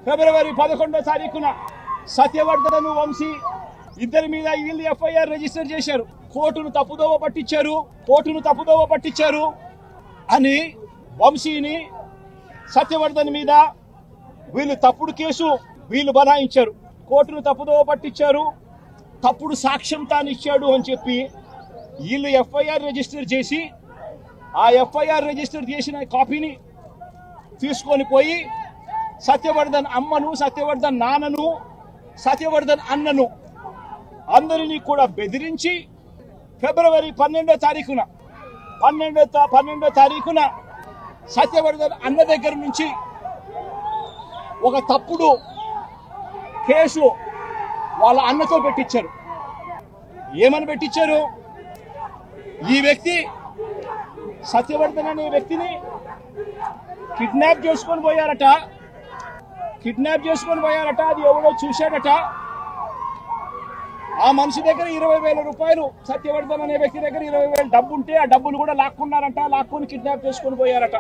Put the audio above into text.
ఫిబ్రవరి 11వ తారీఖున సత్యవర్ధన్ వంశీ ఇద్దరి మీద వీళ్ళు ఎఫ్ఐఆర్ రిజిస్టర్ చేశారు. కోర్టును తప్పుదోవ పట్టించారు అని వంశీని సత్యవర్ధన్ మీద వీళ్ళు తప్పుడు కేసు వీళ్ళు బనాయించారు. కోర్టును తప్పుదోవ పట్టించారు, తప్పుడు సాక్ష్యం తానిచ్చాడు అని చెప్పి వీళ్ళు ఎఫ్ఐఆర్ రిజిస్టర్ చేసి ఆ ఎఫ్ఐఆర్ రిజిస్టర్ చేసిన కాపీని తీసుకొని పోయి సత్యవర్ధన్ అమ్మను, సత్యవర్ధన్ నాన్నను, సత్యవర్ధన్ అన్నను అందరినీ కూడా బెదిరించి ఫిబ్రవరి 12వ తారీఖున సత్యవర్ధన్ అన్న దగ్గర నుంచి ఒక తప్పుడు కేసు వాళ్ళ అన్నతో పెట్టించారు. ఏమని పెట్టించారు? ఈ వ్యక్తి సత్యవర్ధన్ అనే వ్యక్తిని కిడ్నాప్ చేసుకొని పోయారట. అది ఎవడో చూశాడట. ఆ మనిషి దగ్గర 20,000 రూపాయలు, సత్యవర్ధన్ అనే వ్యక్తి దగ్గర 20,000 డబ్బు ఉంటే ఆ డబ్బులు కూడా లాక్కున్నారంట. లాక్కుని కిడ్నాప్ చేసుకొని పోయారట.